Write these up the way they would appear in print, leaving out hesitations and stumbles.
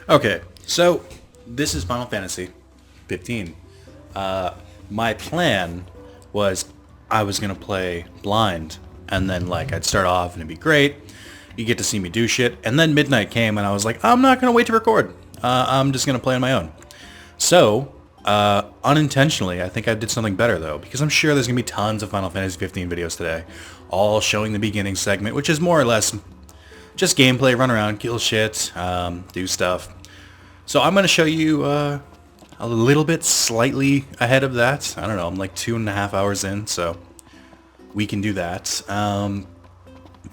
Okay, so this is Final Fantasy 15. My plan was I was gonna play blind, and then like I'd start off and it'd be great. You get to see me do shit, and then midnight came, and I was like, I'm not gonna wait to record. I'm just gonna play on my own. So, unintentionally, I think I did something better though, because I'm sure there's gonna be tons of Final Fantasy 15 videos today, all showing the beginning segment, which is more or less just gameplay, run around, kill shit, do stuff. So I'm going to show you a little bit slightly ahead of that. I don't know, I'm like 2.5 hours in, so we can do that. I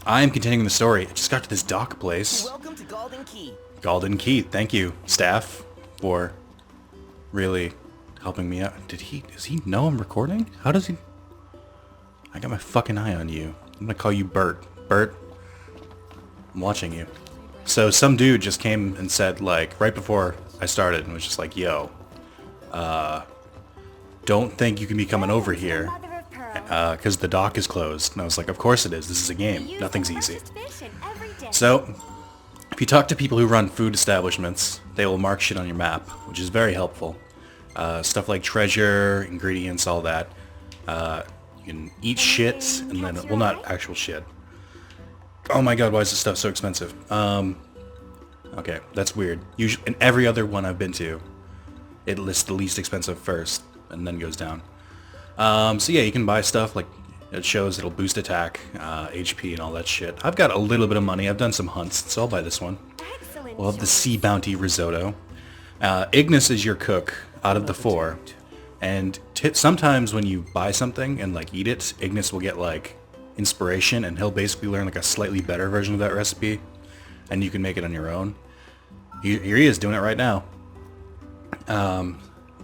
am continuing the story. I just got to this dock place. Welcome to Golden Key. Golden Key, thank you, staff, for really helping me out. Does he know I'm recording? How does he? I got my fucking eye on you. I'm going to call you Bert. Bert, I'm watching you. So some dude just came and said, like, right before I started, and was just like, yo, don't think you can be coming over here, because the dock is closed. And I was like, of course it is. This is a game. Nothing's easy. So, if you talk to people who run food establishments, they will mark shit on your map, which is very helpful. Stuff like treasure, ingredients, all that. You can eat shit, and then, well, not actual shit. Oh my god, why is this stuff so expensive? Okay, that's weird. Usually, in every other one I've been to, it lists the least expensive first, and then goes down. So yeah, you can buy stuff, like, it shows it'll boost attack, HP, and all that shit. I've got a little bit of money, I've done some hunts, so I'll buy this one. We'll have the Sea Bounty Risotto. Ignis is your cook out of the four, and sometimes when you buy something and, like, eat it, Ignis will get, like, inspiration, and he'll basically learn like a slightly better version of that recipe, and you can make it on your own. Here he is doing it right now.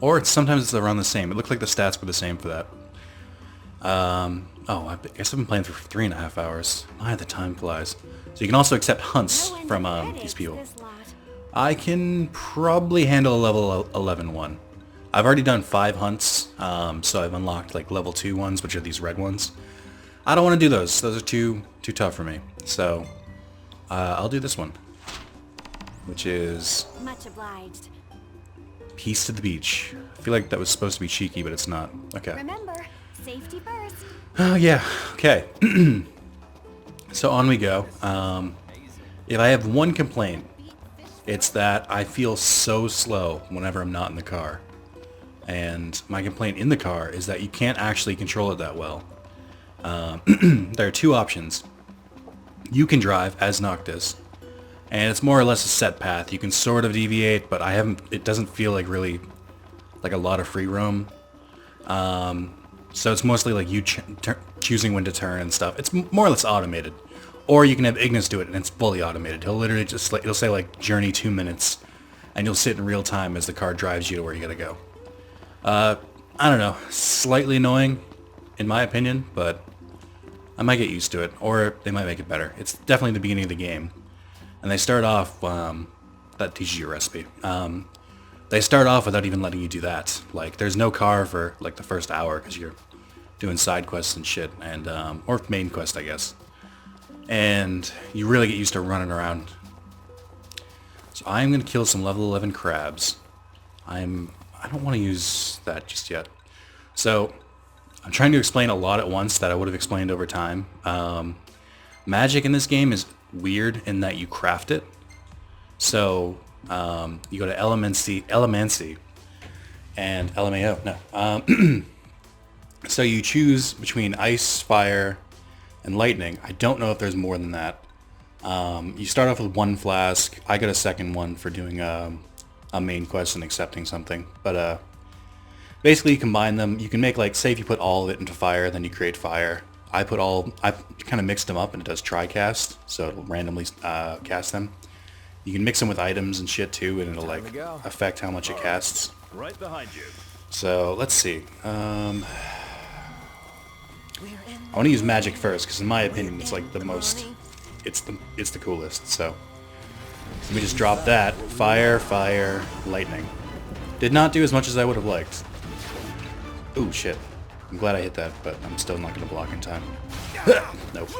Or sometimes it's around the same. It looked like the stats were the same for that. I guess I've been playing for 3.5 hours. My, the time flies. So you can also accept hunts from these people. I can probably handle a level 11 one. I've already done 5 hunts, so I've unlocked like level 2 ones, which are these red ones. I don't want to do those. Those are too tough for me. So, I'll do this one, which is Much obliged. Peace to the Beach. I feel like that was supposed to be cheeky, but it's not. Okay. Remember, safety first. Oh, yeah. Okay. So on we go. If I have one complaint, it's that I feel so slow whenever I'm not in the car. And my complaint in the car is that you can't actually control it that well. There are 2 options. You can drive as Noctis, and it's more or less a set path. You can sort of deviate, but it doesn't feel like really like a lot of free roam. So it's mostly like you choosing when to turn and stuff. It's more or less automated. Or you can have Ignis do it, and it's fully automated. He'll literally just, it'll say like journey 2 minutes, and you'll sit in real time as the car drives you to where you gotta go. I don't know, slightly annoying, in my opinion, but I might get used to it, or they might make it better. It's definitely the beginning of the game. And they start off, that teaches you a recipe. They start off without even letting you do that. Like, there's no car for, like, the first hour, because you're doing side quests and shit, and, or main quest, I guess. And you really get used to running around. So I'm going to kill some level 11 crabs. I don't want to use that just yet. So, I'm trying to explain a lot at once that I would have explained over time. Magic in this game is weird in that you craft it. So, you go to Elemancy, and LMAO, no. So you choose between ice, fire, and lightning. I don't know if there's more than that. You start off with 1 flask. I got a second one for doing a main quest and accepting something. But, basically, you combine them. You can make, like, say if you put all of it into fire, then you create fire. I kind of mixed them up, and it does tri-cast, so it'll randomly cast them. You can mix them with items and shit, too, and it'll, like, affect how much it casts. Right behind you. So, let's see. I want to use magic first, because in my opinion, it's, like, the most... It's the coolest, so... Let me just drop that. Fire, fire, lightning. Did not do as much as I would have liked. Ooh, shit. I'm glad I hit that, but I'm still not going to block in time. Nope.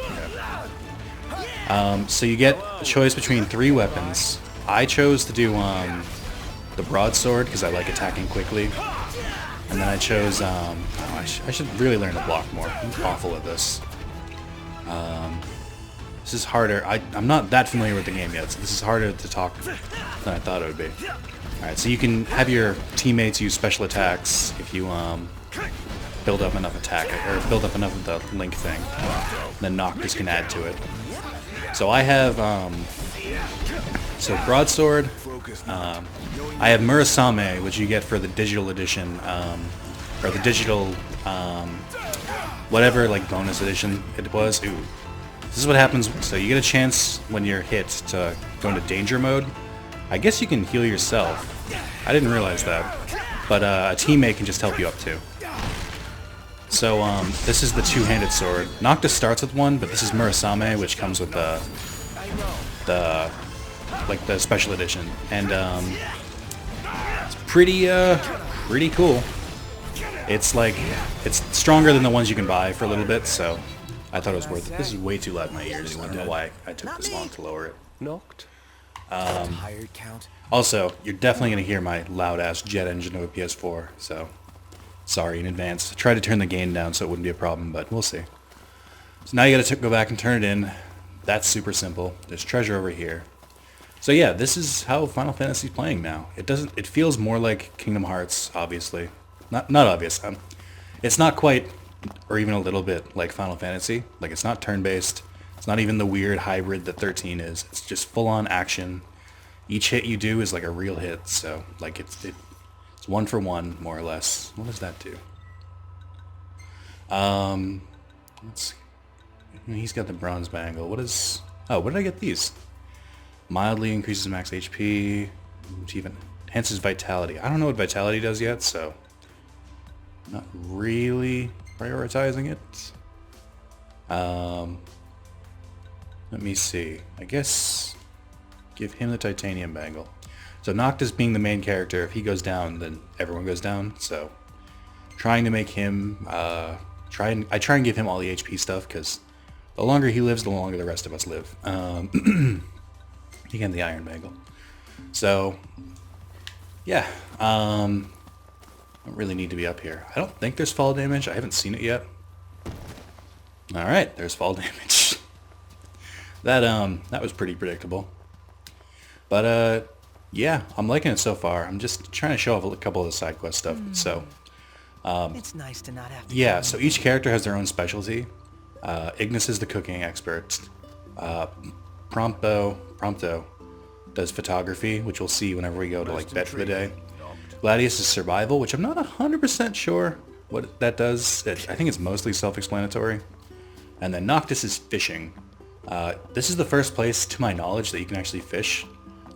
Okay. So you get a choice between 3 weapons. I chose to do the broadsword because I like attacking quickly. And then I chose, oh, I should really learn to block more. I'm awful at this. This is harder. I'm not that familiar with the game yet, so this is harder to talk than I thought it would be. Alright, so you can have your teammates use special attacks if you build up enough attack, or build up enough of the link thing. Then Noctis can add to it. So I have, so broadsword, I have Murasame, which you get for the digital edition, or the digital, whatever, like, bonus edition it was. Ooh. This is what happens, so you get a chance when you're hit to go into danger mode. I guess you can heal yourself. I didn't realize that. But a teammate can just help you up too. So, this is the two-handed sword. Noctis starts with one, but this is Murasame, which comes with the special edition. And, it's pretty cool. It's stronger than the ones you can buy for a little bit, so I thought it was worth it. This is way too loud in my ears. I don't know why I took this long to lower it. Knocked. Also, you're definitely going to hear my loud-ass jet engine of a PS4, so sorry in advance. I tried to turn the gain down so it wouldn't be a problem, but we'll see. So now you got to go back and turn it in. That's super simple. There's treasure over here. So yeah, this is how Final Fantasy's playing now. It feels more like Kingdom Hearts, obviously. Not obvious. It's not quite, or even a little bit, like Final Fantasy. Like, it's not turn-based. It's not even the weird hybrid that 13 is. It's just full-on action. Each hit you do is like a real hit, so like it's one for one, more or less. What does that do? He's got the bronze bangle. What did I get these? Mildly increases max HP, which even enhances vitality. I don't know what vitality does yet, so not really prioritizing it. Let me see. I guess give him the titanium bangle. So Noctis being the main character, if he goes down, then everyone goes down. So trying to make him, I try and give him all the HP stuff, because the longer he lives, the longer the rest of us live. Again, the iron bangle. So yeah, don't really need to be up here. I don't think there's fall damage. I haven't seen it yet. All right, there's fall damage. That was pretty predictable. But yeah, I'm liking it so far. I'm just trying to show off a couple of the side quest stuff. So It's nice to not have to. yeah, so each character has their own specialty. Ignis is the cooking expert. Prompto does photography, which we'll see whenever we go to like bed for the day. Gladius is survival, which I'm not 100% sure what that does. I think it's mostly self-explanatory. And then Noctis is fishing. This is the first place, to my knowledge, that you can actually fish.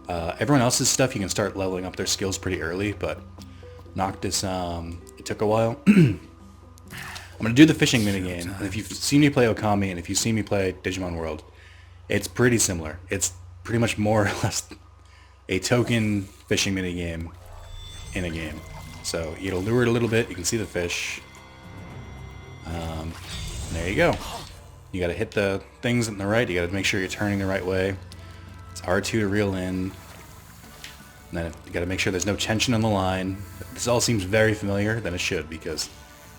Everyone else's stuff, you can start leveling up their skills pretty early, but Noctis, it took a while. I'm going to do the fishing minigame, and if you've seen me play Okami, and if you've seen me play Digimon World, it's pretty similar. It's pretty much more or less a token fishing minigame in a game. So you'll lure it a little bit, you can see the fish. There you go. You gotta hit the things on the right, you gotta make sure you're turning the right way. It's R2 to reel in. And then you gotta make sure there's no tension on the line. This all seems very familiar, then it should, because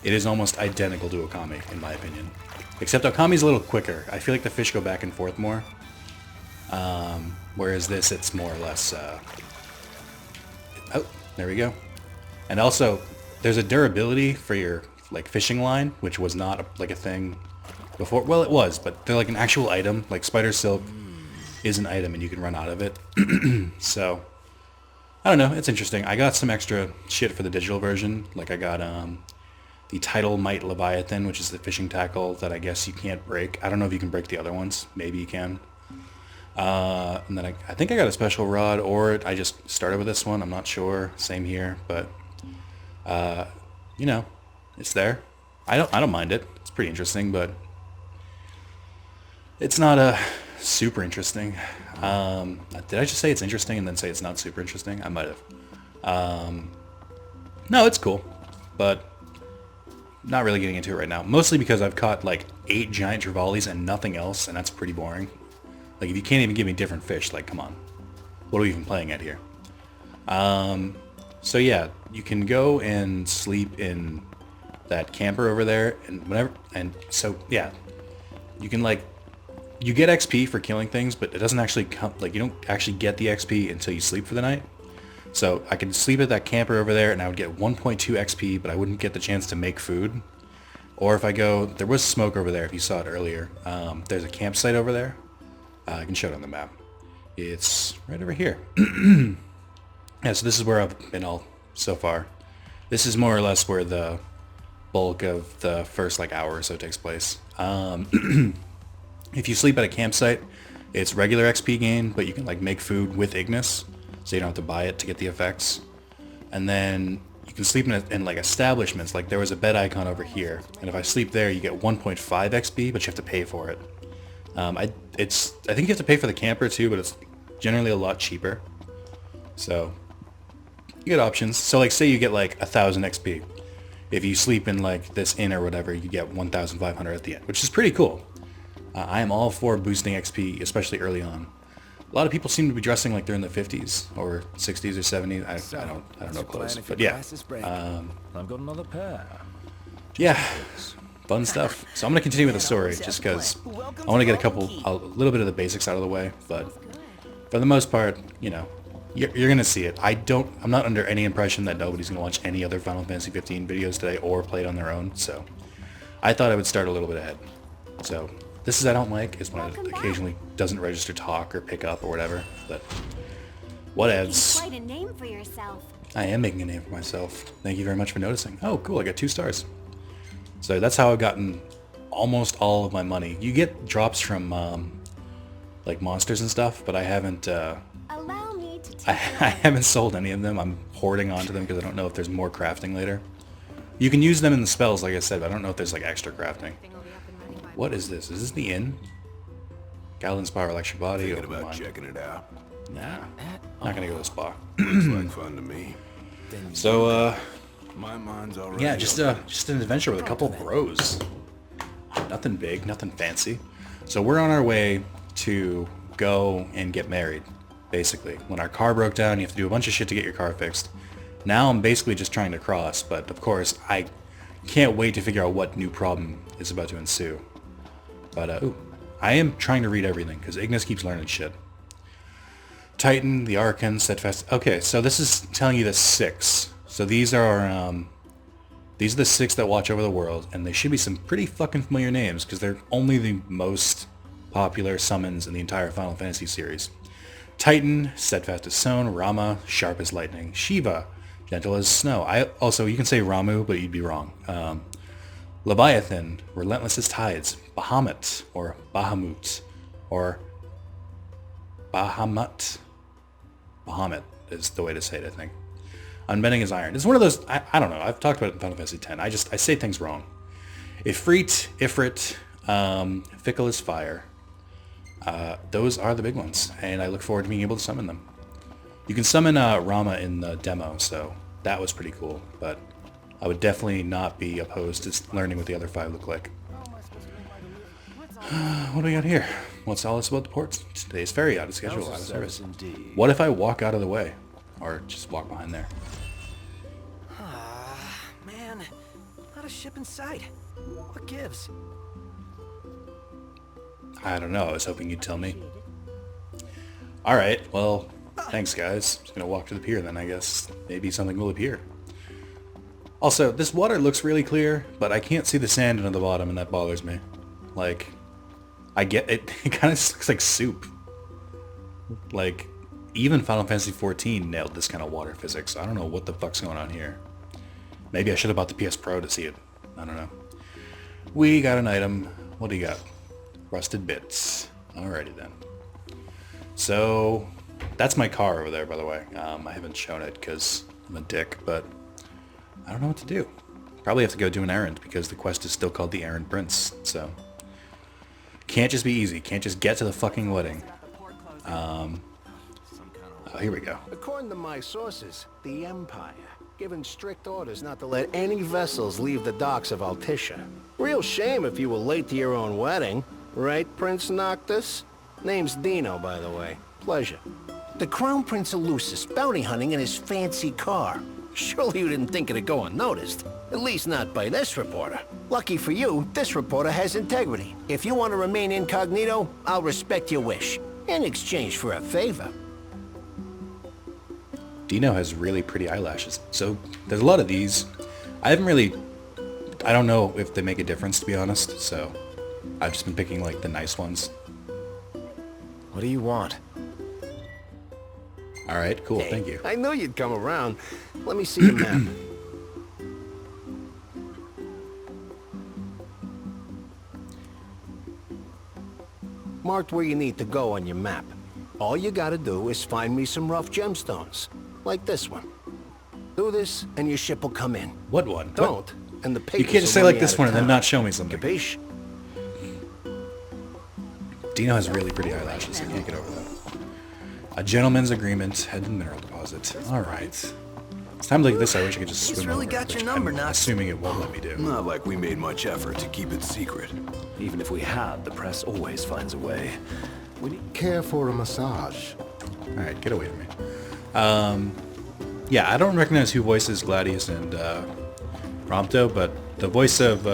it is almost identical to Okami, in my opinion. Except Okami's a little quicker. I feel like the fish go back and forth more. Whereas this, it's more or less... Oh, there we go. And also, there's a durability for your like fishing line, which was not a thing before. Well, it was, but they're like an actual item. Like spider silk is an item, and you can run out of it. So, I don't know. It's interesting. I got some extra shit for the digital version. Like I got the Tidal Mite Leviathan, which is the fishing tackle that I guess you can't break. I don't know if you can break the other ones. Maybe you can. And then I think I got a special rod, or I just started with this one. I'm not sure. Same here, but you know, it's there. I don't mind it. It's pretty interesting, but it's not super interesting. Did I just say it's interesting and then say it's not super interesting? I might have. No, it's cool, but not really getting into it right now. Mostly because I've caught like 8 giant trevallies and nothing else, and that's pretty boring. Like, if you can't even give me different fish, like, come on. what are we even playing at here? So yeah, you can go and sleep in that camper over there, and whenever, and so yeah, you can like, you get XP for killing things, but it doesn't actually come, like, you don't actually get the XP until you sleep for the night. So I could sleep at that camper over there and I would get 1.2 XP, but I wouldn't get the chance to make food. Or if I go, there was smoke over there if you saw it earlier. There's a campsite over there. I can show it on the map. It's right over here. Yeah, so this is where I've been all so far. This is more or less where the bulk of the first like hour or so takes place. If you sleep at a campsite, it's regular XP gain, but you can like make food with Ignis, so you don't have to buy it to get the effects. And then you can sleep in like establishments. Like there was a bed icon over here, and if I sleep there, you get 1.5 XP, but you have to pay for it. I think you have to pay for the camper too, but it's generally a lot cheaper. So you get options. So like say you get like 1,000 XP. If you sleep in like this inn or whatever, you get 1,500 at the end, which is pretty cool. I am all for boosting XP, especially early on. A lot of people seem to be dressing like they're in the 50s or 60s or 70s. I don't know close, but yeah. I've got another pair. Yeah, fun stuff. So I'm gonna continue with the story just because I want to get a little bit of the basics out of the way. But for the most part, you know, you're gonna see it. I'm not under any impression that nobody's gonna watch any other Final Fantasy 15 videos today or play it on their own. So I thought I would start a little bit ahead. So. This is I don't like is when it occasionally doesn't register talk or pick up or whatever, but whatevs. Quite a name for yourself. I am making a name for myself. Thank you very much for noticing. Oh, cool, I got 2 stars. So that's how I've gotten almost all of my money. You get drops from like monsters and stuff, but I haven't Allow me to I haven't sold any of them. I'm hoarding onto them because I don't know if there's more crafting later. You can use them in the spells, like I said, but I don't know if there's like extra crafting. What is this? Is this the inn? Galen's Power Electric Body. Thinking about checking it out. Nah, not gonna go to the spa. Looks like fun to me. So, My mind's already yeah, just an adventure with a couple bros. Nothing big, nothing fancy. So we're on our way to go and get married, basically. When our car broke down, you have to do a bunch of shit to get your car fixed. Now I'm basically just trying to cross, but of course I can't wait to figure out what new problem is about to ensue. But, ooh, I am trying to read everything, because Ignis keeps learning shit. Titan, the Archon, Steadfast... Okay, so this is telling you the 6. So these are the 6 that watch over the world, and they should be some pretty fucking familiar names, because they're only the most popular summons in the entire Final Fantasy series. Titan, Steadfast as Stone, Rama, Sharp as Lightning, Shiva, Gentle as Snow. You can say Ramu, but you'd be wrong. Leviathan, Relentless as Tides, Bahamut, or Bahamut, or Bahamut. Bahamut is the way to say it, I think. Unbending as Iron. It's one of those, I don't know, I've talked about it in Final Fantasy X. I say things wrong. Ifrit, Fickle as Fire. Those are the big ones, and I look forward to being able to summon them. You can summon Rama in the demo, so that was pretty cool, but I would definitely not be opposed to learning what the other 5 look like. What do we got here? What's all this about the ports? Today's ferry out of schedule, out of service. Indeed. What if I walk out of the way? Or just walk behind there? Man, not a ship in sight. What gives? I don't know, I was hoping you'd tell me. Alright, well, thanks guys. Just gonna walk to the pier then, I guess. Maybe something will appear. Also, this water looks really clear, but I can't see the sand under the bottom, and that bothers me. Like, I get it. It kind of looks like soup. Like, even Final Fantasy XIV nailed this kind of water physics. I don't know what the fuck's going on here. Maybe I should have bought the PS Pro to see it. I don't know. We got an item. What do you got? Rusted bits. Alrighty then. So, that's my car over there, by the way. I haven't shown it because I'm a dick, but I don't know what to do. Probably have to go do an errand because the quest is still called the Errand Prince, so... Can't just be easy. Can't just get to the fucking wedding. Oh, here we go. According to my sources, the Empire given strict orders not to let any vessels leave the docks of Altissia. Real shame if you were late to your own wedding. Right, Prince Noctis? Name's Dino, by the way. Pleasure. The Crown Prince of Lucis bounty hunting in his fancy car. Surely you didn't think it'd go unnoticed. At least not by this reporter. Lucky for you, this reporter has integrity. If you want to remain incognito, I'll respect your wish. In exchange for a favor. Dino has really pretty eyelashes. So there's a lot of these. I don't know if they make a difference, to be honest. So I've just been picking like the nice ones. What do you want? All right, cool, Hey, thank you. I knew you'd come around. Let me see your map. Marked where you need to go on your map. All you gotta do is find me some rough gemstones. Like this one. Do this, and your ship will come in. What one? Don't, and the papers You can't just say will run like you this out of one and then town. not show me something. Capiche? Dino has really pretty eyelashes. I can't get over that. A gentleman's agreement. Head to the mineral deposit. All right. It's times like this I wish I could just He's swim really over, got your which number, I'm Knox. assuming it won't let me do. Not like we made much effort to keep it secret. Even if we had, the press always finds a way. Care for a massage? All right, get away from me. Yeah, I don't recognize who voices Gladius and Prompto, but the voice of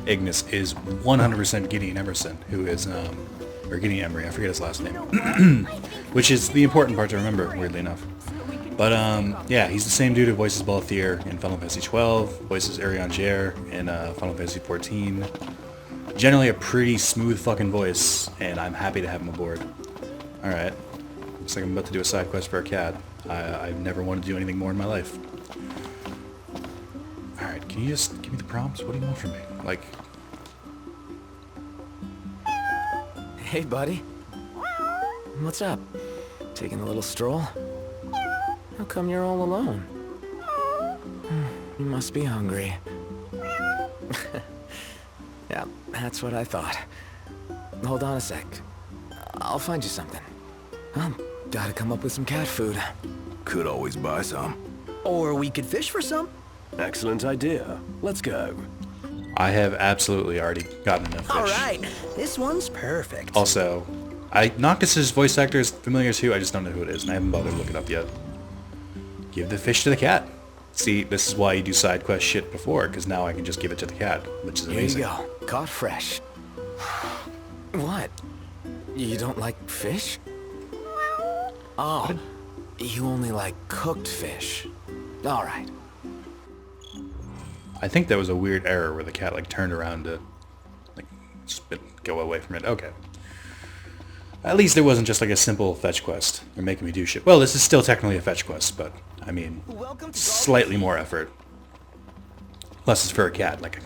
Ignis is 100% Gideon Emerson, who is, or Gideon Emery, I forget his last name, which is the important part to remember, weirdly enough. But yeah, he's the same dude who voices Balthier in Final Fantasy 12, voices Ariane Gere in Final Fantasy 14. Generally a pretty smooth fucking voice, and I'm happy to have him aboard. Alright, looks like I'm about to do a side quest for a cat. I've never wanted to do anything more in my life. Alright, can you just give me the prompts? What do you want from me? Like, Hey, buddy. What's up? Taking a little stroll? How come you're all alone? You must be hungry. Yeah, that's what I thought. Hold on a sec. I'll find you something. Gotta come up with some cat food. Could always buy some. Or we could fish for some. Excellent idea. Let's go. I have absolutely already gotten enough fish. All right, this one's perfect. Also, Noctis's voice actor is familiar too, I just don't know who it is, and I haven't bothered to look it up yet. Give the fish to the cat. See, this is why you do side quest shit before, because now I can just give it to the cat, which is Here you amazing. go, caught fresh. What? You don't like fish? Oh, you only like cooked fish. All right. I think that was a weird error where the cat like turned around to like go away from it. Okay. At least it wasn't just like a simple fetch quest. They're making me do shit. Well, this is still technically a fetch quest, but I mean, slightly more effort. Plus it's for a cat. Like,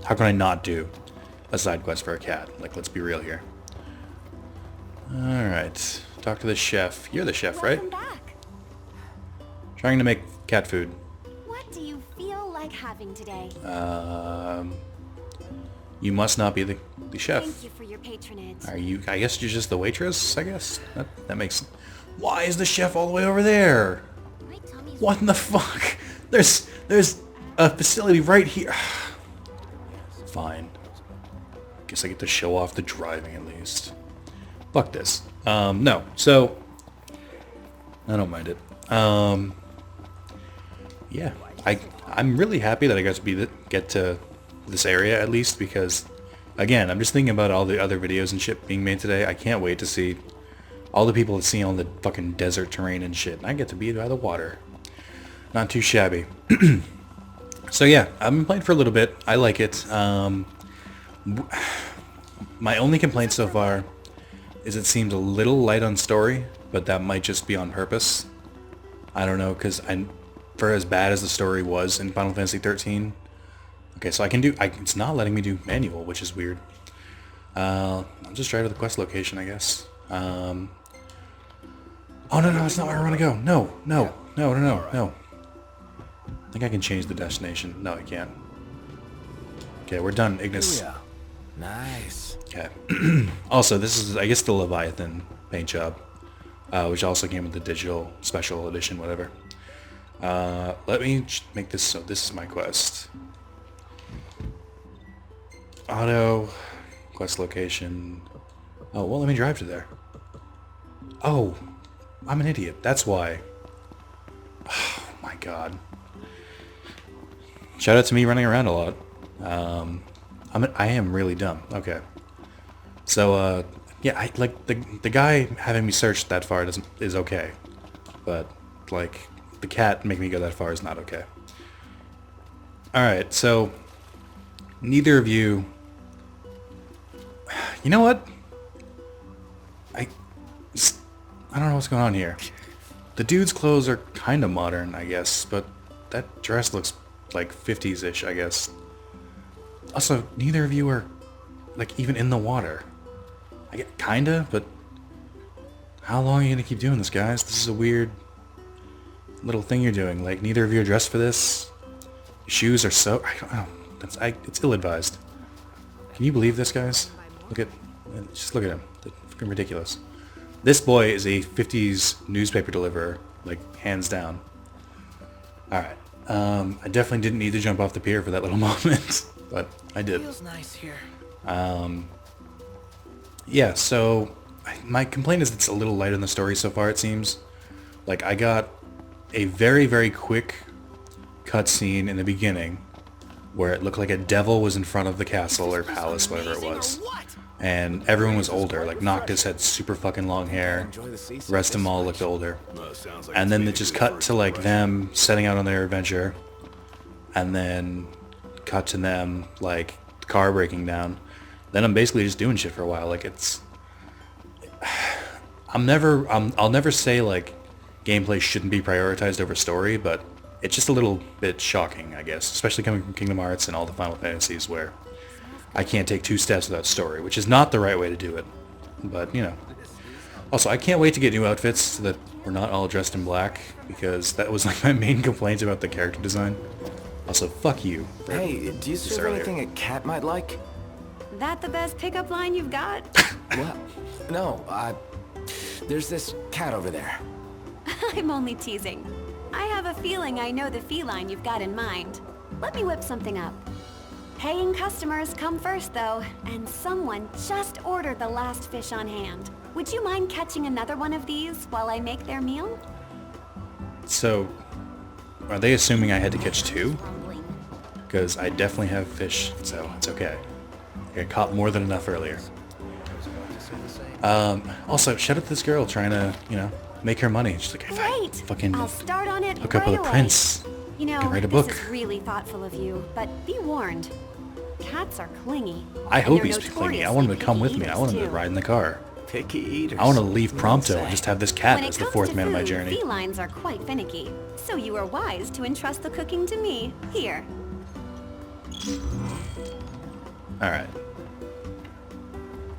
how can I not do a side quest for a cat? Like, let's be real here. Alright. Talk to the chef. You're the chef, right? Welcome back. Trying to make cat food. What do you feel like having today? You must not be the chef. Thank you for your patronage. Are you? I guess you're just the waitress. I guess that makes. Why is the chef all the way over there? My tummy's What in the fuck? There's a facility right here. Fine. Guess I get to show off the driving at least. Fuck this. No. So I don't mind it. Yeah. I'm really happy that I got to get to this area at least, because again, I'm just thinking about all the other videos and shit being made today. I can't wait to see all the people that see all the fucking desert terrain and shit. And I get to be by the water. Not too shabby. So yeah, I've been playing for a little bit. I like it. My only complaint so far is it seems a little light on story, but that might just be on purpose. I don't know, because for as bad as the story was in Final Fantasy 13, okay, so it's not letting me do manual, which is weird. I'll just try to the quest location, I guess. Oh no, that's not where I want to go. No. I think I can change the destination. No, I can't. Okay, we're done, Ignis. Yeah. Nice. Okay. Also, this is, I guess, the Leviathan paint job, which also came with the digital special edition, whatever. Let me make this so this is my quest. Auto, quest location. Oh, well, let me drive to there. Oh, I'm an idiot. That's why. Oh my god. Shout out to me running around a lot. I am really dumb. Okay. So, yeah, the guy having me search that far is okay. But, like, the cat making me go that far is not okay. Alright, so, neither of you... You know what? I don't know what's going on here. The dude's clothes are kind of modern, I guess, but that dress looks like 50s-ish, I guess. Also, neither of you are, like, even in the water. I get kinda, but how long are you gonna keep doing this, guys? This is a weird little thing you're doing. Like, neither of you are dressed for this. Your shoes are so... I don't know. It's ill-advised. Can you believe this, guys? Just look at him. They're fucking ridiculous. This boy is a 50s newspaper deliverer, like, hands down. Alright. I definitely didn't need to jump off the pier for that little moment, but I did. Feels nice here. Yeah, so my complaint is it's a little light in the story so far, it seems. Like, I got a very, very quick cutscene in the beginning where it looked like a devil was in front of the castle or palace, whatever it was. And everyone was older. Like, Noctis had super fucking long hair. The rest of them all looked older. And then it just cut to, like, them setting out on their adventure. And then cut to them, like, the car breaking down. Then I'm basically just doing shit for a while. Like, it's... I'll never say, like, gameplay shouldn't be prioritized over story, but it's just a little bit shocking, I guess. Especially coming from Kingdom Hearts and all the Final Fantasies where I can't take 2 steps without story, which is not the right way to do it. But, you know. Also, I can't wait to get new outfits so that we're not all dressed in black, because that was, like, my main complaint about the character design. Also, fuck you. Hey, do you serve anything a cat might like? That the best pickup line you've got? Well, no, there's this cat over there. I'm only teasing. I have a feeling I know the feline you've got in mind. Let me whip something up. Paying customers come first, though, and someone just ordered the last fish on hand. Would you mind catching another one of these while I make their meal? So, are they assuming I had to catch 2? Because I definitely have fish, so it's okay. I caught more than enough earlier. Also, shout out to this girl trying to, you know, make her money. She's like, if I fucking I'll start on it hook up right with a away. prince, You know, can write a book. this is really thoughtful of you, but be warned. Cats are clingy. I and hope they're he's clingy. I notoriously want him to come picky with me. I eaters, want him to too. ride in the car. Picky eaters. I want to leave Prompto Say. and just have this cat When it as the comes 4th to man of my food, journey. felines are quite finicky, so you are wise to entrust the cooking to me. Here. Alright.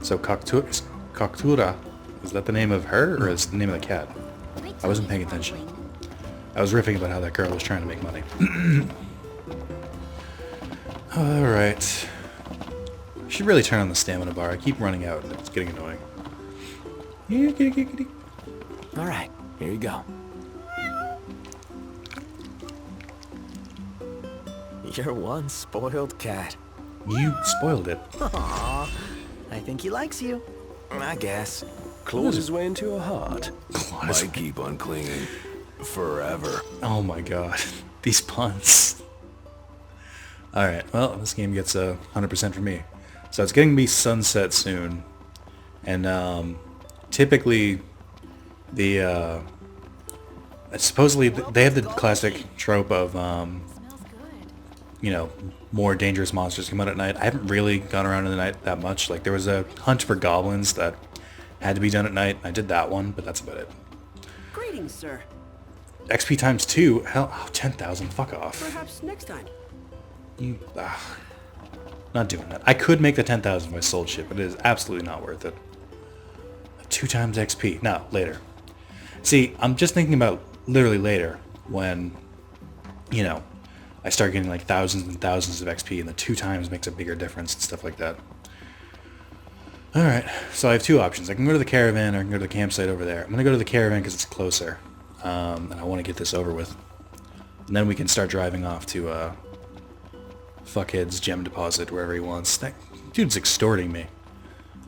So Coctura, is that the name of her, or is it the name of the cat? I wasn't paying attention. I was riffing about how that girl was trying to make money. Alright. I should really turn on the stamina bar. I keep running out and it's getting annoying. All right, here you go. You're one spoiled cat. You spoiled it. Aw, I think he likes you. I guess. Claws his way into your heart. Might keep on clinging. Forever. Oh my god. These puns. Alright, well, this game gets 100% from me. So it's getting to be sunset soon. And typically the supposedly they have the classic trope of you know, more dangerous monsters come out at night. I haven't really gone around in the night that much. Like, there was a hunt for goblins that had to be done at night. I did that one, but that's about it. Greetings, sir. XP times 2? Hell, 10,000. Fuck off. Perhaps next time. You, not doing that. I could make the 10,000 if I sold shit, but it is absolutely not worth it. 2 times XP. No, later. See, I'm just thinking about literally later when, you know, I start getting like thousands and thousands of XP and the 2 times makes a bigger difference and stuff like that. Alright, so I have 2 options. I can go to the caravan or I can go to the campsite over there. I'm going to go to the caravan because it's closer. And I want to get this over with. And then we can start driving off to Fuckhead's gem deposit, wherever he wants. That dude's extorting me.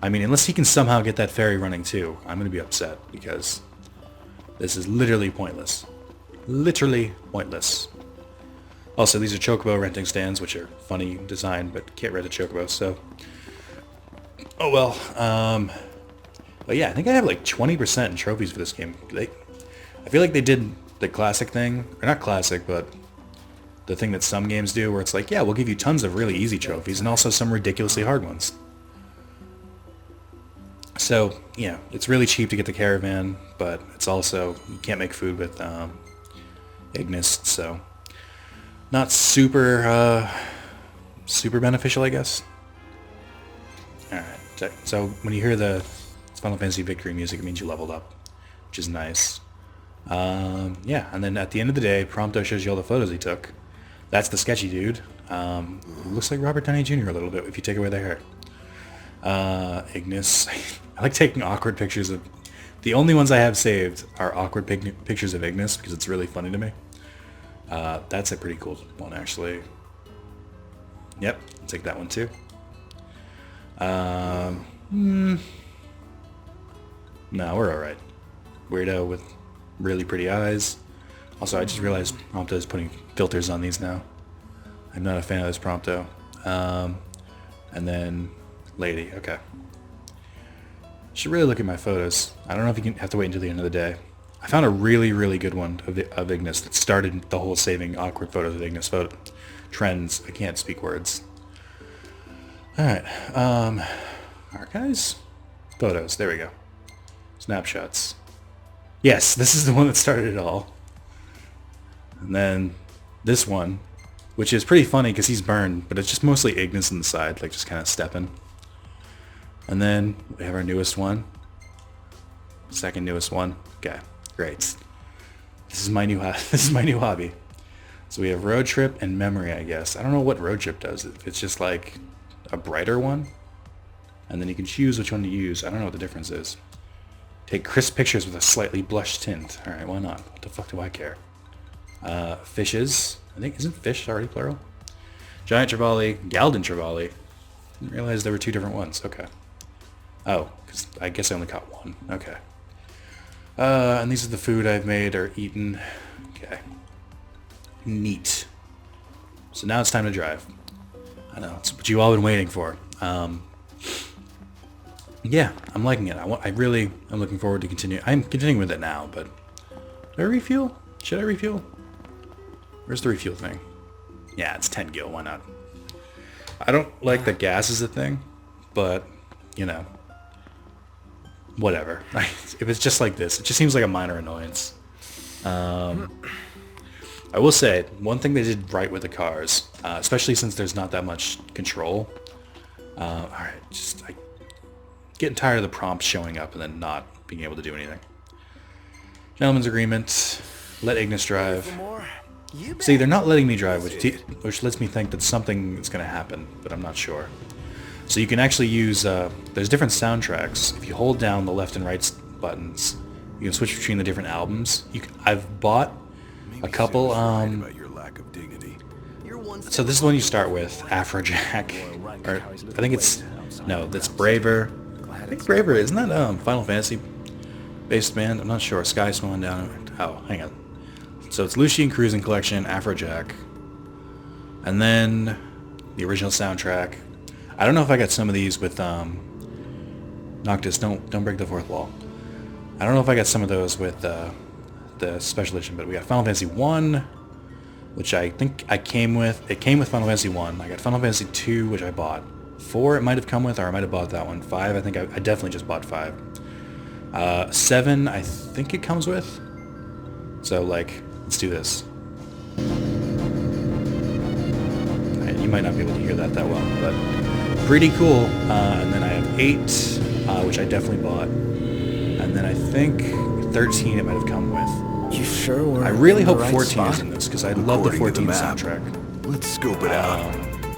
I mean, unless he can somehow get that ferry running too, I'm going to be upset because This is literally pointless. Literally pointless. Also, these are Chocobo renting stands, which are funny design, but can't rent a Chocobo, so... Oh well. But yeah, I think I have like 20% in trophies for this game. I feel like they did the classic thing, or not classic, but the thing that some games do, where it's like, yeah, we'll give you tons of really easy trophies, and also some ridiculously hard ones. So, yeah, it's really cheap to get the caravan, but it's also, you can't make food with Ignis, so not super, super beneficial, I guess. Alright, so when you hear the Final Fantasy Victory music, it means you leveled up, which is nice. Yeah, and then at the end of the day, Prompto shows you all the photos he took. That's the sketchy dude. Looks like Robert Downey Jr. a little bit if you take away the hair. Ignis. I like taking awkward pictures of... The only ones I have saved are awkward pictures of Ignis because it's really funny to me. That's a pretty cool one, actually. Yep, I'll take that one too. No, we're alright. Weirdo with really pretty eyes. Also, I just realized Prompto is putting filters on these now. I'm not a fan of this Prompto. And then lady, okay. Should really look at my photos. I don't know if you can have to wait until the end of the day. I found a really, really good one of Ignis that started the whole saving awkward photos of Ignis photo trends. I can't speak words. Alright, archives? Photos, there we go. Snapshots. Yes, this is the one that started it all. And then this one, which is pretty funny because he's burned, but it's just mostly Ignis on the side, like just kind of stepping. And then we have our newest one. Second newest one. Okay, great. This is my new hobby. So we have road trip and memory, I guess. I don't know what road trip does. It's just like a brighter one. And then you can choose which one to use. I don't know what the difference is. Take crisp pictures with a slightly blushed tint. Alright, why not? What the fuck do I care? Fishes. I think, isn't fish already plural? Giant Trevally, Galden Trevally. Didn't realize there were two different ones. Okay. Oh, because I guess I only caught one. Okay. And these are the food I've made or eaten. Okay. Neat. So now it's time to drive. I know, it's what you all been waiting for. Yeah, I'm liking it. I really am looking forward to continue. I'm continuing with it now, but do I refuel? Should I refuel? Where's the refuel thing? Yeah, it's 10 gil. Why not? I don't like that gas is a thing, but you know, whatever. If it's just like this, it just seems like a minor annoyance. I will say one thing they did right with the cars, especially since there's not that much control. All right, I'm getting tired of the prompts showing up and then not being able to do anything. Gentleman's agreement. Let Ignis drive. See, they're not letting me drive, which lets me think that something is going to happen, but I'm not sure. So you can actually use, there's different soundtracks. If you hold down the left and right buttons, you can switch between the different albums. I've bought a couple, so this is the one you start with, Afrojack, or I think it's, no, that's Braver. I think Braver, isn't that Final Fantasy based band? I'm not sure. Sky Swan Down. Oh, hang on. So it's Lucian Cruising Collection, Afrojack, and then the original soundtrack. I don't know if I got some of these with Noctis. Don't break the fourth wall. I don't know if I got some of those with the special edition, but we got Final Fantasy 1, which I think I came with. It came with Final Fantasy 1. I got Final Fantasy 2, which I bought. 4 it might have come with, or I might have bought that one. 5, I think I definitely just bought 5. 7, I think it comes with. So, like, let's do this. Right, you might not be able to hear that well, but pretty cool. And then I have 8, which I definitely bought. And then I think 13 it might have come with. You sure were. I really in the hope right 14 spot? is in this, because I love the According to 14 the map. soundtrack. Let's scope it out.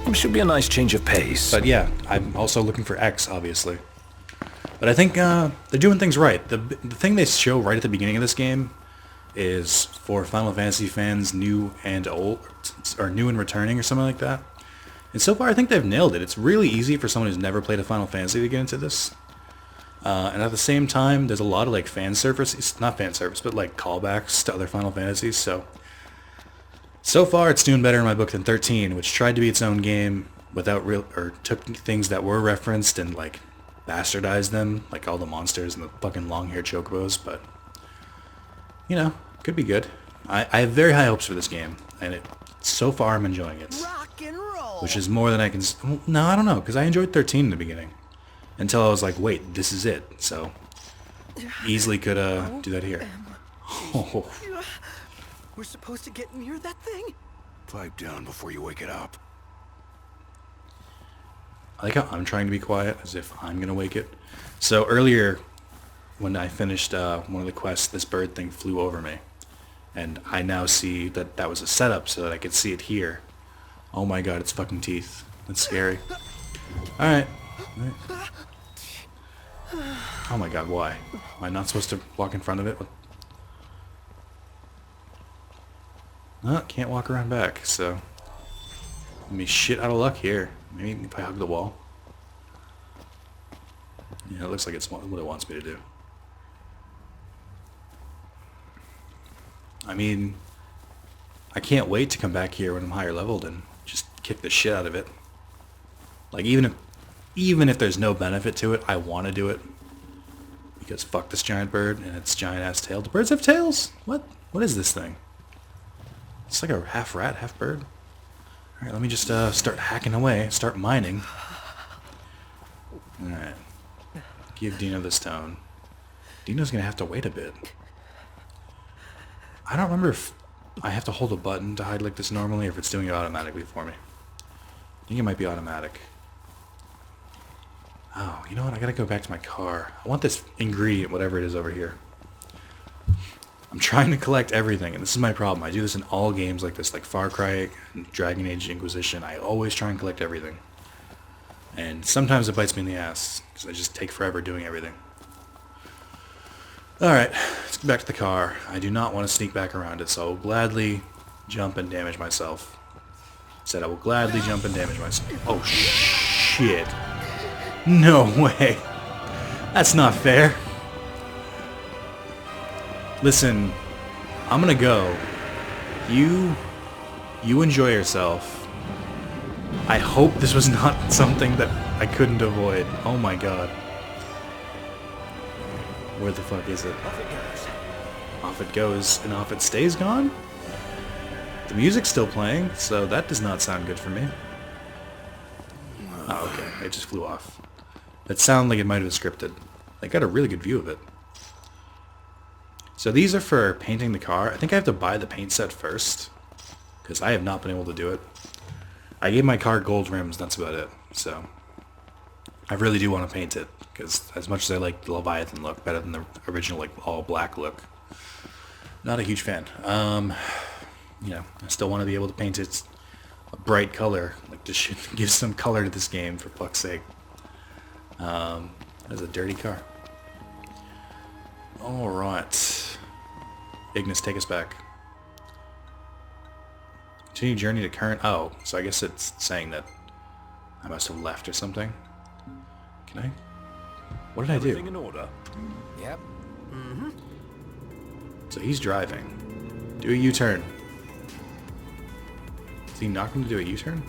It should be a nice change of pace. But yeah, I'm also looking for X, obviously. But I think they're doing things right. The thing they show right at the beginning of this game is for Final Fantasy fans, new and old, or new and returning, or something like that. And so far, I think they've nailed it. It's really easy for someone who's never played a Final Fantasy to get into this. And at the same time, there's a lot of like fan service, not fan service, but like callbacks to other Final Fantasies. So far it's doing better in my book than 13, which tried to be its own game without or took things that were referenced and like bastardized them, like all the monsters and the fucking long-haired chocobos. But you know, could be good. I have very high hopes for this game, and so far I'm enjoying it, Rock and roll. which is more than I can. No, I don't know, because I enjoyed 13 in the beginning until I was like, wait, this is it. So easily could do that here. Oh. We're supposed to get near that thing? Pipe down before you wake it up. I like how I'm trying to be quiet, as if I'm gonna wake it. So earlier, when I finished one of the quests, this bird thing flew over me. And I now see that that was a setup so that I could see it here. Oh my god, it's fucking teeth. That's scary. Alright. Oh my god, why? Am I not supposed to walk in front of it? No, can't walk around back, so... Let me shit out of luck here. Maybe if I hug the wall. Yeah, it looks like it's what it wants me to do. I mean, I can't wait to come back here when I'm higher leveled and just kick the shit out of it. Like, even if there's no benefit to it, I want to do it. Because fuck this giant bird and its giant ass tail. Do birds have tails? What? What is this thing? It's like a half rat, half bird. Alright, let me just start hacking away. Start mining. Alright. Give Dino the stone. Dino's gonna have to wait a bit. I don't remember if I have to hold a button to hide like this normally, or if it's doing it automatically for me. I think it might be automatic. Oh, you know what? I gotta go back to my car. I want this ingredient, whatever it is over here. I'm trying to collect everything, and this is my problem. I do this in all games like this, like Far Cry and Dragon Age Inquisition. I always try and collect everything. And sometimes it bites me in the ass, because I just take forever doing everything. Alright, let's get back to the car. I do not want to sneak back around it, so I will gladly jump and damage myself. Said I will gladly jump and damage myself. Oh, shit. No way. That's not fair. Listen, I'm gonna go. You enjoy yourself. I hope this was not something that I couldn't avoid. Oh my god. Where the fuck is it? Off it goes. Off it goes, and off it stays gone? The music's still playing, so that does not sound good for me. Oh, okay. It just flew off. That sounded like it might have been scripted. I got a really good view of it. So these are for painting the car. I think I have to buy the paint set first, because I have not been able to do it. I gave my car gold rims, that's about it. So I really do want to paint it, because as much as I like the Leviathan look, better than the original like all black look, not a huge fan. You know, I still want to be able to paint it a bright color. Like, this should give some color to this game, for fuck's sake. That's a dirty car. Alright. Ignis, take us back. Continue journey to current... Oh, so I guess it's saying that I must have left or something. Can I? What did I Everything do? in order. Yep. So he's driving. Do a U-turn. Is he not going to do a U-turn?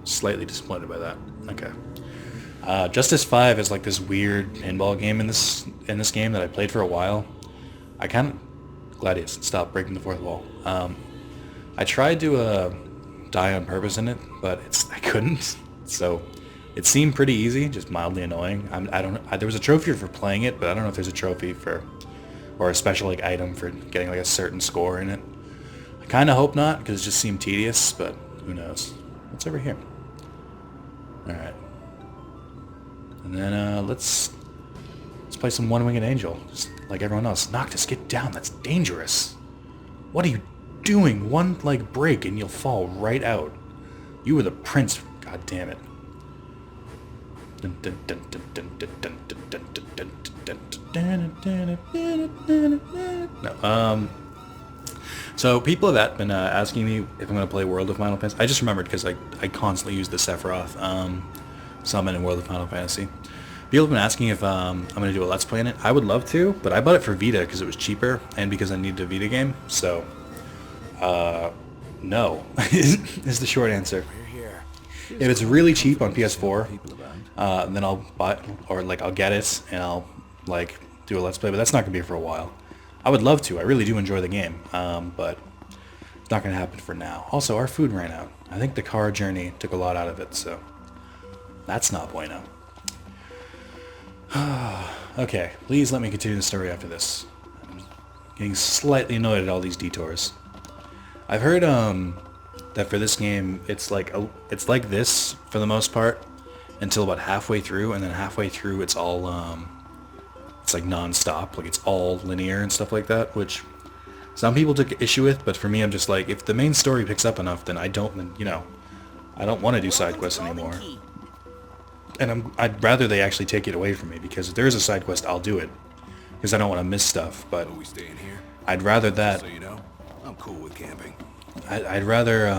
Slightly disappointed by that. Okay. Justice 5 is like this weird pinball game in this game that I played for a while. I kind of... Gladius, stop breaking the fourth wall. I tried to die on purpose in it, but I couldn't. So it seemed pretty easy, just mildly annoying. There was a trophy for playing it, but I don't know if there's a trophy for, or a special like item for getting like a certain score in it. I kind of hope not, because it just seemed tedious, but who knows. What's over here? All right. And then let's play some One-Winged Angel, just like everyone else. Noctis, get down. That's dangerous. What are you doing? One like break and you'll fall right out. You were the prince. God damn it. No. So people have been asking me if I'm going to play World of Final Fantasy. I just remembered because I constantly use the Sephiroth summon in World of Final Fantasy. People have been asking if I'm going to do a Let's Play in it. I would love to, but I bought it for Vita because it was cheaper and because I needed a Vita game. So, no, is the short answer. If it's really cheap on PS4, then I'll buy, or like I'll get it and I'll like do a Let's Play, but that's not going to be for a while. I would love to. I really do enjoy the game, but it's not going to happen for now. Also, our food ran out. I think the car journey took a lot out of it, so that's not bueno. Okay, please let me continue the story after this. I'm getting slightly annoyed at all these detours. I've heard that for this game, it's like this for the most part until about halfway through, and then halfway through it's all it's like non-stop, like it's all linear and stuff like that, which some people took issue with, but for me, I'm just like, if the main story picks up enough, then I don't want to do side quests anymore. And I'd rather they actually take it away from me, because if there is a side quest, I'll do it, because I don't want to miss stuff. But Are we staying here? I'd rather that. So you know, I'm cool with camping. I'd rather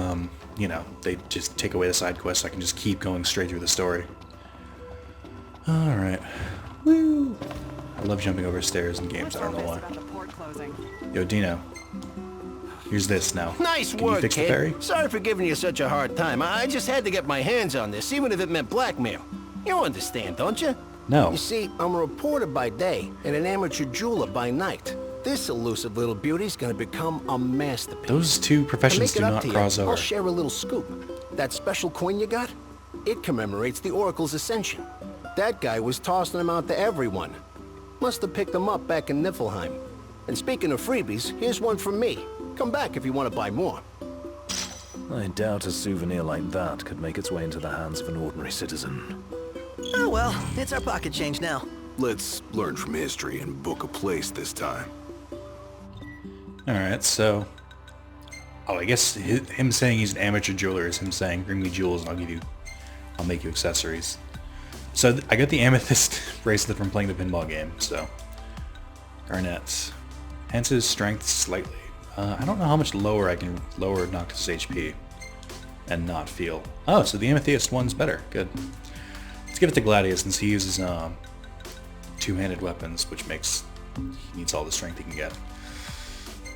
they just take away the side quest so I can just keep going straight through the story. All right, woo! I love jumping over stairs in games. I don't know why. Yo, Dino. Here's this now. Nice Can work, you fix the kid. ferry? Sorry for giving you such a hard time. I just had to get my hands on this, even if it meant blackmail. You understand, don't you? No. You see, I'm a reporter by day and an amateur jeweler by night. This elusive little beauty's gonna become a masterpiece. Those two To professions make it do up not to you, cross over. I'll share a little scoop. That special coin you got? It commemorates the Oracle's ascension. That guy was tossing them out to everyone. Must have picked them up back in Niflheim. And speaking of freebies, here's one from me. Come back if you want to buy more. I doubt a souvenir like that could make its way into the hands of an ordinary citizen. Oh well, it's our pocket change now. Let's learn from history and book a place this time. Alright, so... Oh, I guess him saying he's an amateur jeweler is him saying, bring me jewels and I'll make you accessories. So I got the amethyst bracelet from playing the pinball game, so... Garnets. Enhances strength slightly. I don't know how much lower I can lower Noctis' HP and not feel. Oh, so the amethyst one's better. Good. Let's give it to Gladius since he uses two-handed weapons, which makes he needs all the strength he can get.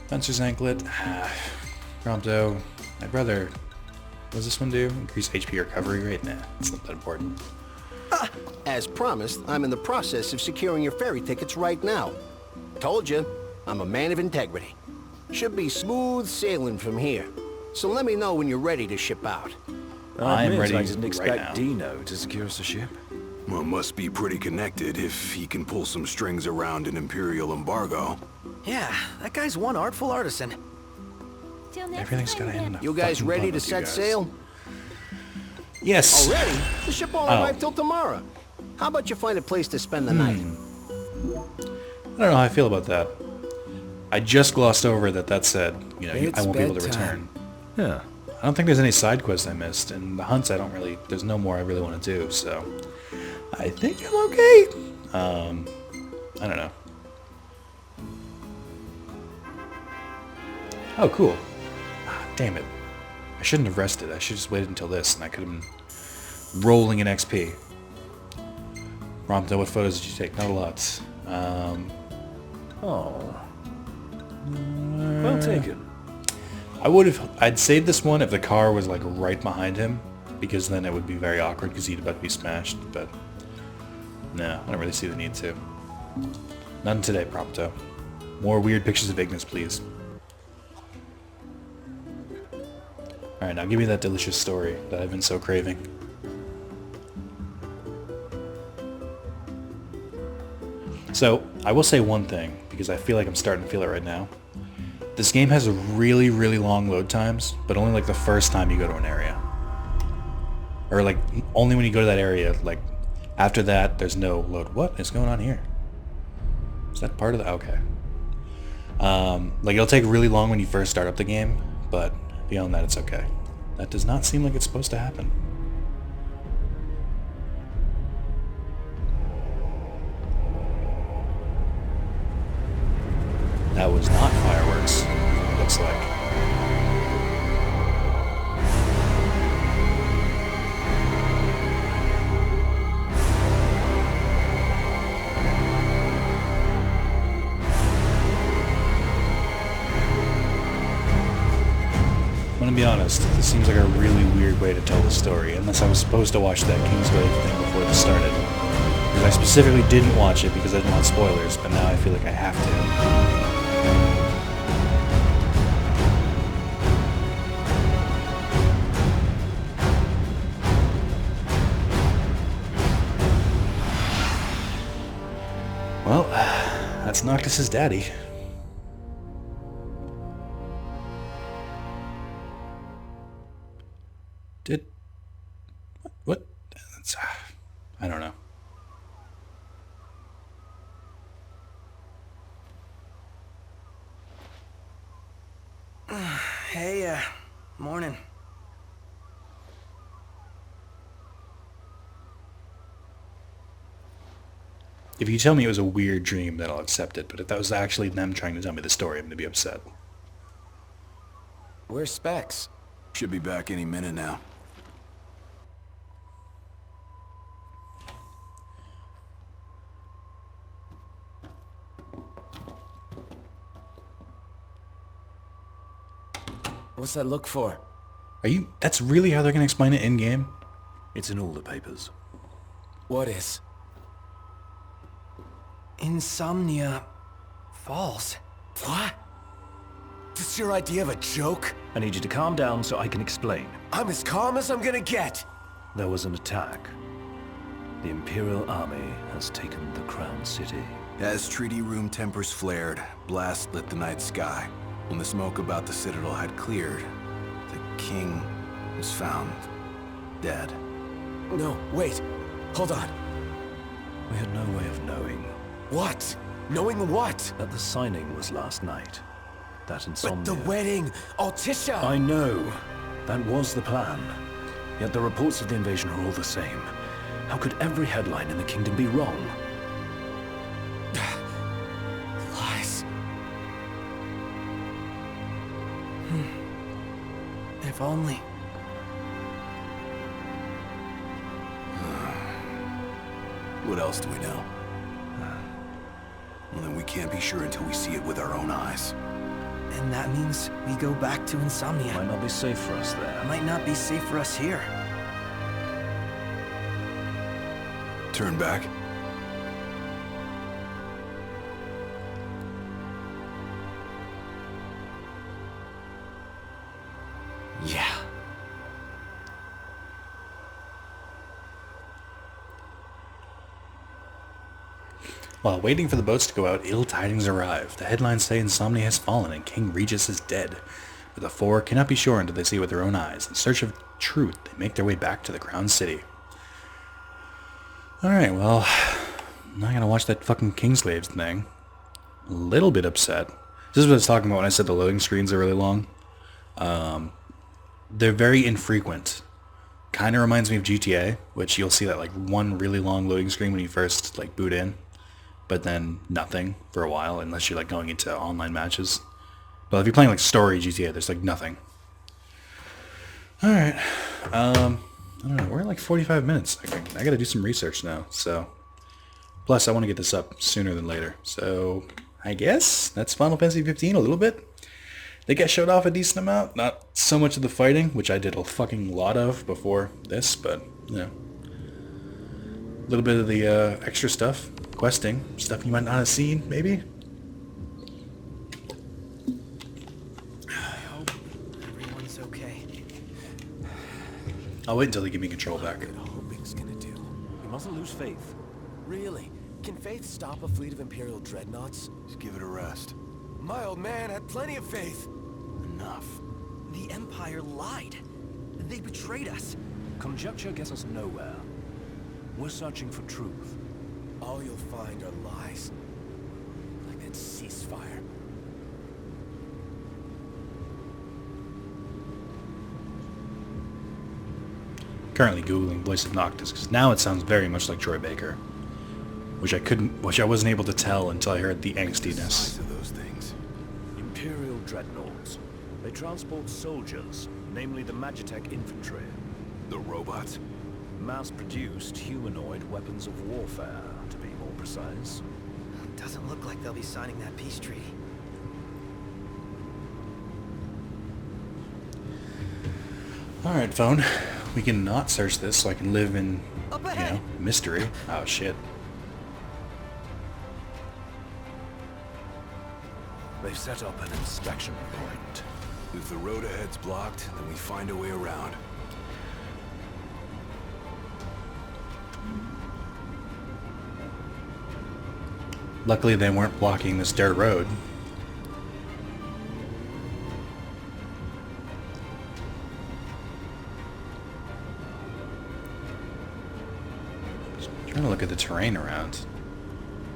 Fencer's anklet. Prompto. I'd rather... What does this one do? Increase HP recovery rate? Nah, it's not that important. As promised, I'm in the process of securing your ferry tickets right now. Told you, I'm a man of integrity. Should be smooth sailing from here. So let me know when you're ready to ship out. I am ready I didn't right expect now. Dino to secure us a ship. Well, must be pretty connected if he can pull some strings around an Imperial embargo. Yeah, that guy's one artful artisan. Till next Everything's time, gotta end then. up You guys fucking ready fun to with you set guys. sail? Yes. Already? The ship won't arrive till tomorrow. How about you find a place to spend the night? I don't know how I feel about that. I just glossed over that said, I It's won't be able to bedtime. return. Yeah. I don't think there's any side quests I missed, and the hunts there's no more I really want to do, so I think I'm okay. I don't know. Oh, cool. Ah, damn it. I shouldn't have rested. I should have just waited until this, and I could have been rolling in XP. Prompto, what photos did you take? Not a lot. Oh. Well taken. I'd save this one if the car was like right behind him, because then it would be very awkward because he'd about to be smashed, but no, I don't really see the need to. None today, Prompto. More weird pictures of Ignis, please. Alright, now give me that delicious story that I've been so craving. So, I will say one thing, because I feel like I'm starting to feel it right now. This game has really, really long load times, but only like the first time you go to an area. Or like, only when you go to that area, like, after that, there's no load. What is going on here? Is that part of the... Okay. Like, it'll take really long when you first start up the game, but beyond that, it's okay. That does not seem like it's supposed to happen. That was not fireworks, it looks like. gonna be honest, this seems like a really weird way to tell the story, unless I was supposed to watch that Kingsgrave thing before this started. Because I specifically didn't watch it because I didn't want spoilers, but now I feel like I have to. Well, that's Noctis's daddy. What? That's, I don't know. Hey, morning. If you tell me it was a weird dream, then I'll accept it. But if that was actually them trying to tell me the story, I'm going to be upset. Where's Specs? Should be back any minute now. What's that look for? Are you... That's really how they're going to explain it in-game? It's in all the papers. What is? Insomnia Falls. What? This your idea of a joke? I need you to calm down so I can explain. I'm as calm as I'm gonna get. There was an attack. The Imperial Army has taken the Crown City. As treaty room tempers flared, blast lit the night sky. When the smoke about the Citadel had cleared, the king was found dead. No, wait. Hold on. We had no way of knowing What? Knowing what? that the signing was last night. That insomnia... But the wedding! Altisha! I know. That was the plan. Yet the reports of the invasion are all the same. How could every headline in the kingdom be wrong? Lies. If only. What else do we know? Well, then we can't be sure until we see it with our own eyes. And that means we go back to Insomnia. Might not be safe for us there. Might not be safe for us here. Turn back. Yeah. While waiting for the boats to go out, ill tidings arrive. The headlines say Insomnia has fallen and King Regis is dead. But the four cannot be sure until they see with their own eyes. In search of truth, they make their way back to the Crown City. Alright, well, I'm not gonna watch that fucking Kingslaves thing. A little bit upset. This is what I was talking about when I said the loading screens are really long. They're very infrequent. Kind of reminds me of GTA, which you'll see that like one really long loading screen when you first like boot in, but then nothing for a while unless you're like going into online matches. But if you're playing like story GTA, there's like nothing. All right, I don't know. We're at like 45 minutes. I got to do some research now. So, plus I want to get this up sooner than later. So I guess that's Final Fantasy 15 a little bit. They get showed off a decent amount. Not so much of the fighting, which I did a fucking lot of before this, but, you know. A little bit of the extra stuff. Questing. Stuff you might not have seen, maybe? I hope everyone's okay. I'll wait until they give me control back. What hoping's gonna do? You mustn't lose faith. Really? Can Faith stop a fleet of Imperial dreadnoughts? Just give it a rest. My old man had plenty of faith. Enough. The Empire lied. They betrayed us. Conjecture gets us nowhere. We're searching for truth. All you'll find are lies. Like that ceasefire. Currently Googling Voice of Noctis, because now it sounds very much like Troy Baker. Which I wasn't able to tell until I heard the angstiness. Size of those things. Imperial dreadnoughts. They transport soldiers, namely the Magitech infantry. The robots. Mass-produced humanoid weapons of warfare, to be more precise. Doesn't look like they'll be signing that peace treaty. Alright, phone. We can not search this so I can live in, Up you ahead. know, mystery. Oh, shit. They've set up an inspection point. If the road ahead's blocked, then we find a way around. Luckily, they weren't blocking this dirt road. Just trying to look at the terrain around.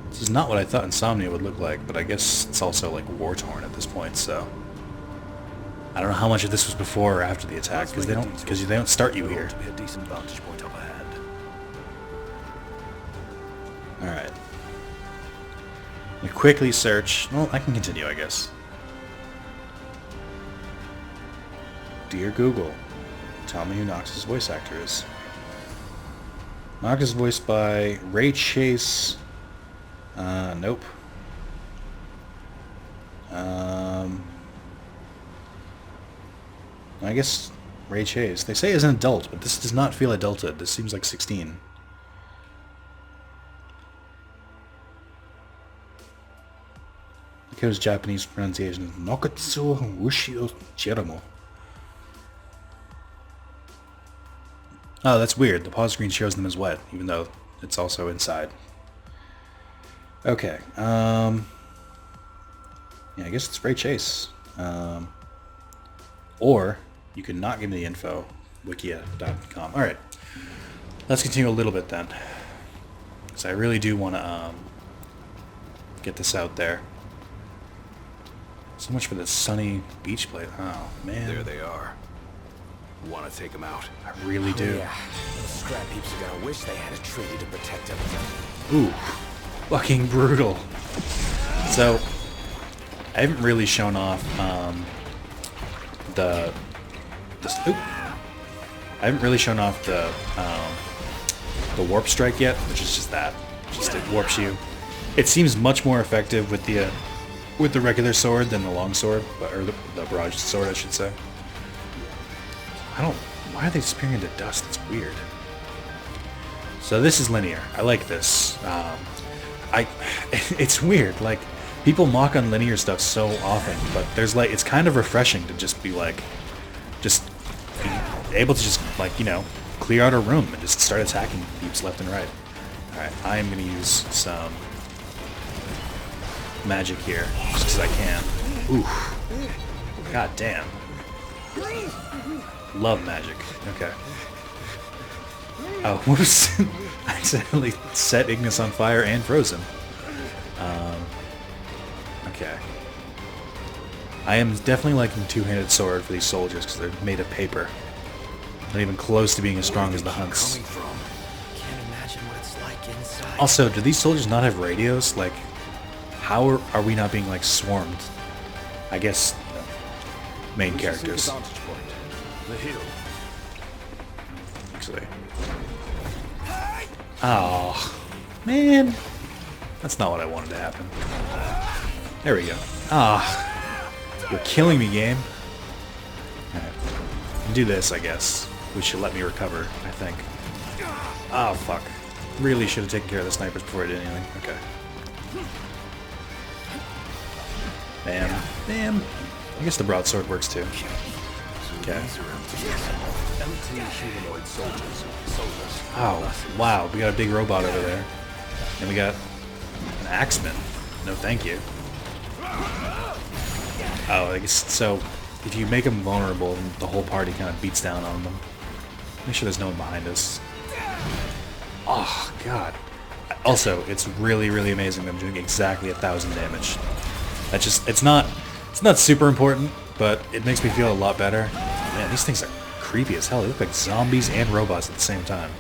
This is not what I thought Insomnia would look like, but I guess it's also like war-torn at this point, so I don't know how much of this was before or after the attack, because they don't start you here. To be a decent vantage point up ahead. Alright. We quickly search. Well, I can continue, I guess. Dear Google, tell me who Nox's voice actor is. Nox is voiced by Ray Chase. Nope. I guess Ray Chase. They say he's an adult, but this does not feel adulted. This seems like 16. His Japanese pronunciation is Nokatsu Wushio Chiramo. Oh, that's weird. The pause screen shows them as wet, even though it's also inside. Okay. Yeah, I guess it's Ray Chase. Or you can not give me the info. Wikia.com. Alright. Let's continue a little bit then. Because I really do want to get this out there. So much for the sunny beach place. Oh, man. There they are. Want to take them out? I really do. Yeah, those scrap heaps are gonna wish they had a treaty to protect them. Ooh. Fucking brutal. So, I haven't really shown off the I haven't really shown off the warp strike yet, which is just that. Just it warps you. It seems much more effective with the regular sword than the long sword, or the barrage sword, I should say. Why are they disappearing into dust? It's weird. So this is linear. I like this. It's weird. Like, people mock on linear stuff so often, but there's like, it's kind of refreshing to just be like, just be able to just like, you know, clear out a room and just start attacking peeps left and right. Alright, I'm gonna use some magic here, just because I can. Oof. God damn. Love magic. Okay. Oh, whoops. I accidentally set Ignis on fire and froze him. Okay. I am definitely liking two-handed sword for these soldiers because they're made of paper. Not even close to being as strong as the Hunts. Can't imagine what it's like inside. Also, do these soldiers not have radios? Like, how are we not being, like, swarmed? I guess, you know, main characters. Vantage point. The hill. Actually. Oh, man. That's not what I wanted to happen. There we go. Ah, you're killing me, game. Alright. Do this, I guess. Which should let me recover, I think. Oh, fuck. Really should have taken care of the snipers before I did anything. Okay. Bam. Bam. I guess the broadsword works too. Okay. Empty humanoid soldiers. Soulless. Oh, wow. We got a big robot over there. And we got an axeman. No thank you. Oh, I guess so. If you make them vulnerable, then the whole party kind of beats down on them. Make sure there's no one behind us. Oh, God. Also, it's really, really amazing that I'm doing exactly 1,000 damage. That just, it's not super important, but it makes me feel a lot better. Man, these things are creepy as hell. They look like zombies and robots at the same time.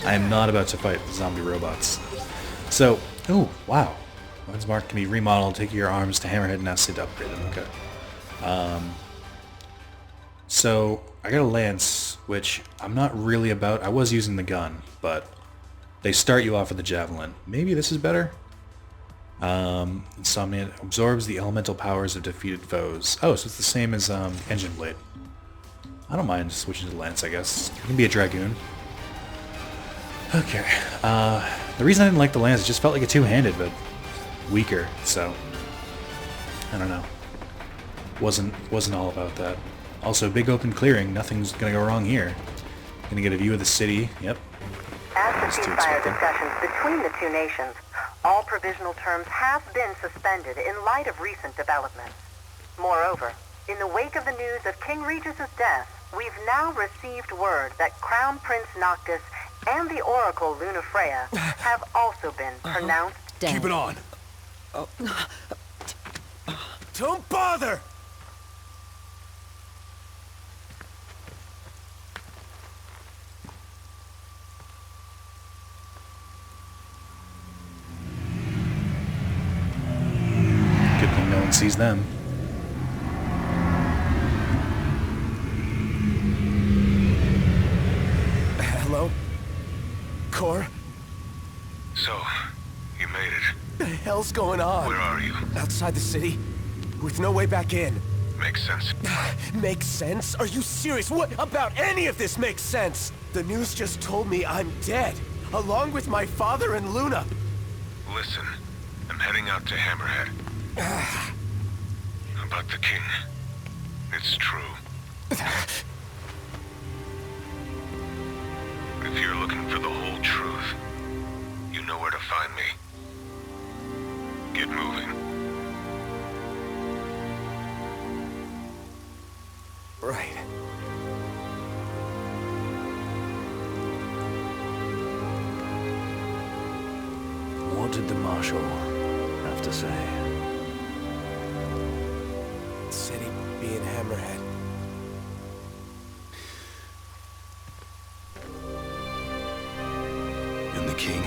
I am not about to fight zombie robots. So, oh, wow. Weapons mark can be remodeled. Take your arms to Hammerhead and acid to upgrade them. Okay. So, I got a lance, which I'm not really about. I was using the gun, but they start you off with the javelin. Maybe this is better? Insomnia absorbs the elemental powers of defeated foes. Oh, so it's the same as Engine Blade. I don't mind switching to Lance, I guess. I can be a Dragoon. Okay. The reason I didn't like the Lance, it just felt like a two-handed, but weaker, so... I don't know. Wasn't all about that. Also, big open clearing. Nothing's gonna go wrong here. Gonna get a view of the city. Yep. As the ceasefire discussions between the two nations, all provisional terms have been suspended in light of recent developments. Moreover, in the wake of the news of King Regis's death, we've now received word that Crown Prince Noctis and the Oracle Lunafreya have also been pronounced dead. Keep it on. Don't bother! Good thing no one sees them. Hello? Cor? So, you made it. The hell's going on? Where are you? Outside the city, with no way back in. Makes sense. Makes sense? Are you serious? What about any of this makes sense? The news just told me I'm dead, along with my father and Luna. Listen, I'm heading out to Hammerhead. About the king. It's true. If you're looking for the whole truth, you know where to find me. Get moving. Right. What did the Marshal have to say? City being Hammerhead. And the king?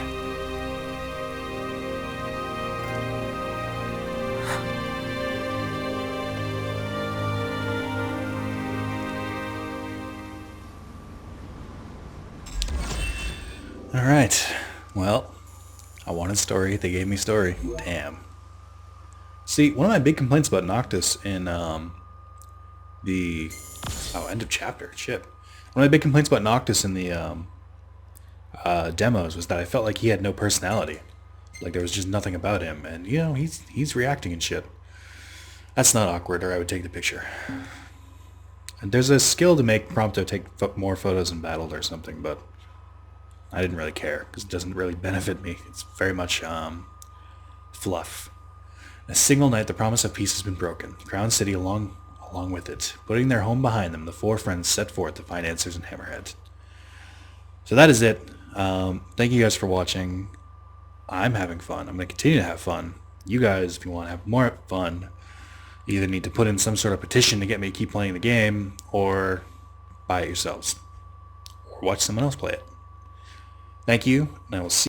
Alright. Well, I wanted story. They gave me story. Damn. See, one of my big complaints about Noctis in the... Oh, end of chapter. Shit. One of my big complaints about Noctis in the demos was that I felt like he had no personality. Like there was just nothing about him. And, you know, he's reacting and shit. That's not awkward, or I would take the picture. And there's a skill to make Prompto take more photos in battle or something, but I didn't really care, because it doesn't really benefit me. It's very much fluff. In a single night, the promise of peace has been broken. Crown City along with it. Putting their home behind them, the four friends set forth to find answers in Hammerhead. So that is it. Thank you guys for watching. I'm having fun. I'm going to continue to have fun. You guys, if you want to have more fun, either need to put in some sort of petition to get me to keep playing the game, or buy it yourselves. Or watch someone else play it. Thank you, and I will see